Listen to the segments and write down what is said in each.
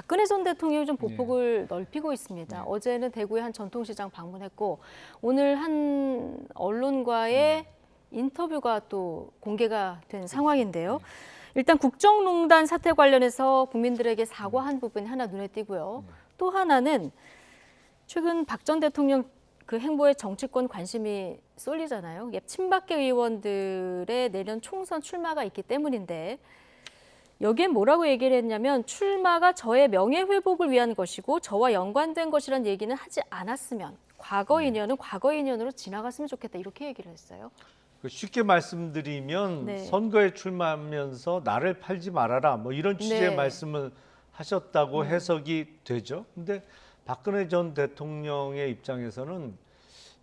박근혜 전 대통령이 좀 보폭을 넓히고 있습니다. 어제는 대구의 한 전통시장 방문했고 오늘 한 언론과의 인터뷰가 또 공개가 된 상황인데요. 일단 국정농단 사태 관련해서 국민들에게 사과한 부분이 하나 눈에 띄고요. 또 하나는 최근 박 전 대통령 그 행보에 정치권 관심이 쏠리잖아요. 이게 친박계 의원들의 내년 총선 출마가 있기 때문인데 여기엔 뭐라고 얘기를 했냐면 출마가 저의 명예회복을 위한 것이고 저와 연관된 것이란 얘기는 하지 않았으면 과거 인연은 과거 인연으로 지나갔으면 좋겠다 이렇게 얘기를 했어요. 쉽게 말씀드리면 선거에 출마하면서 나를 팔지 말아라 뭐 이런 취지의 말씀을 하셨다고 해석이 되죠. 근데 박근혜 전 대통령의 입장에서는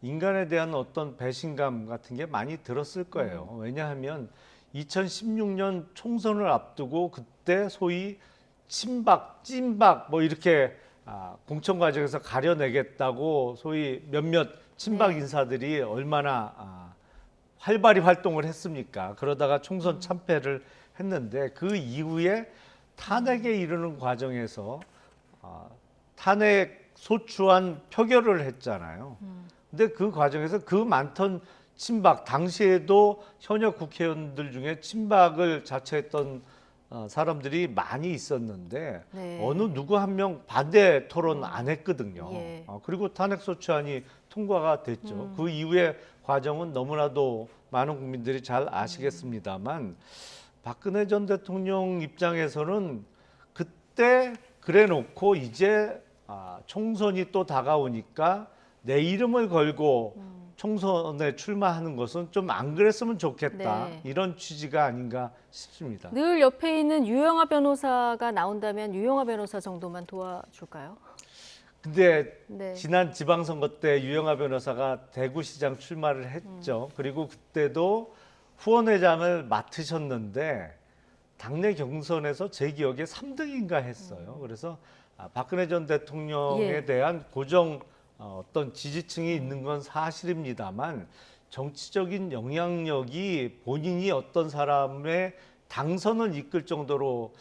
인간에 대한 어떤 배신감 같은 게 많이 들었을 거예요. 왜냐하면 2016년 총선을 앞두고 그때 소위 친박, 찐박 뭐 이렇게 공천 과정에서 가려내겠다고 소위 몇몇 친박 인사들이 얼마나 활발히 활동을 했습니까? 그러다가 총선 참패를 했는데 그 이후에 탄핵에 이르는 과정에서 탄핵 소추안 표결을 했잖아요. 근데 그 과정에서 그 많던 친박, 당시에도 현역 국회의원들 중에 친박을 자처했던 사람들이 많이 있었는데 어느 누구 한 명 반대 토론 안 했거든요. 그리고 탄핵소추안이 통과가 됐죠. 그 이후의 과정은 너무나도 많은 국민들이 잘 아시겠습니다만 박근혜 전 대통령 입장에서는 그때 그래놓고 이제 총선이 또 다가오니까 내 이름을 걸고 총선에 출마하는 것은 좀 안 그랬으면 좋겠다. 이런 취지가 아닌가 싶습니다. 늘 옆에 있는 유영하 변호사가 나온다면 유영하 변호사 정도만 도와줄까요? 근데 지난 지방선거 때 유영하 변호사가 대구시장 출마를 했죠. 그리고 그때도 후원회장을 맡으셨는데 당내 경선에서 제 기억에 3등인가 했어요. 그래서 박근혜 전 대통령에 대한 고정 어떤 지지층이 있는 건 사실입니다만 정치적인 영향력이 본인이 어떤 사람의 당선을 이끌 정도로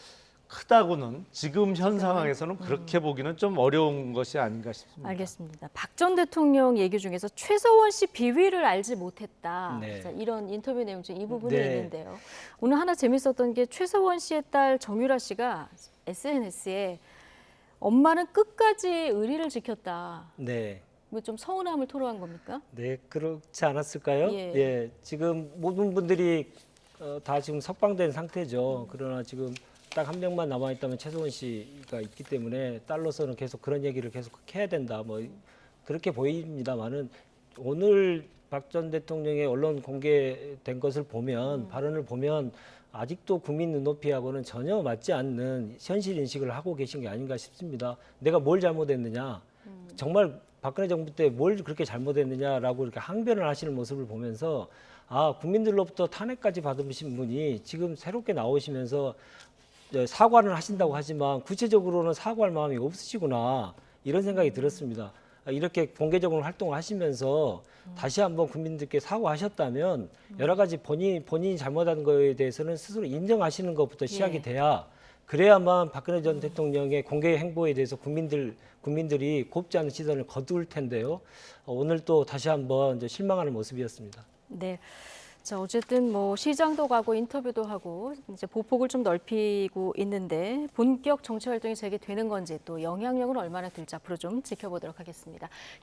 크다고는 지금 현 상황에서는 그렇게 보기는 좀 어려운 것이 아닌가 싶습니다. 알겠습니다. 박 전 대통령 얘기 중에서 최서원 씨 비위를 알지 못했다. 자, 이런 인터뷰 내용 중 이 부분이 있는데요. 오늘 하나 재밌었던 게 최서원 씨의 딸 정유라 씨가 SNS에 엄마는 끝까지 의리를 지켰다. 뭐 좀 서운함을 토로한 겁니까? 네, 그렇지 않았을까요? 지금 모든 분들이 다 지금 석방된 상태죠. 그러나 지금 딱 한 명만 남아있다면 최서원 씨가 있기 때문에 딸로서는 계속 그런 얘기를 계속 해야 된다. 뭐 그렇게 보입니다만은 오늘 박 전 대통령의 언론 공개된 것을 보면 발언을 보면 아직도 국민 눈높이하고는 전혀 맞지 않는 현실 인식을 하고 계신 게 아닌가 싶습니다. 내가 뭘 잘못했느냐, 정말 박근혜 정부 때 뭘 그렇게 잘못했느냐라고 이렇게 항변을 하시는 모습을 보면서 국민들로부터 탄핵까지 받으신 분이 지금 새롭게 나오시면서 사과를 하신다고 하지만 구체적으로는 사과할 마음이 없으시구나 이런 생각이 들었습니다. 이렇게 공개적으로 활동을 하시면서 다시 한번 국민들께 사과하셨다면 여러 가지 본인이 잘못한 거에 대해서는 스스로 인정하시는 것부터 시작이 돼야 그래야만 박근혜 전 대통령의 공개 행보에 대해서 국민들이 곱지 않은 시선을 거둘 텐데요. 오늘 또 다시 한번 실망하는 모습이었습니다. 네. 자, 어쨌든 뭐 시장도 가고 인터뷰도 하고 이제 보폭을 좀 넓히고 있는데 본격 정치 활동이 재개되는 건지 또 영향력은 얼마나 될지 앞으로 좀 지켜보도록 하겠습니다.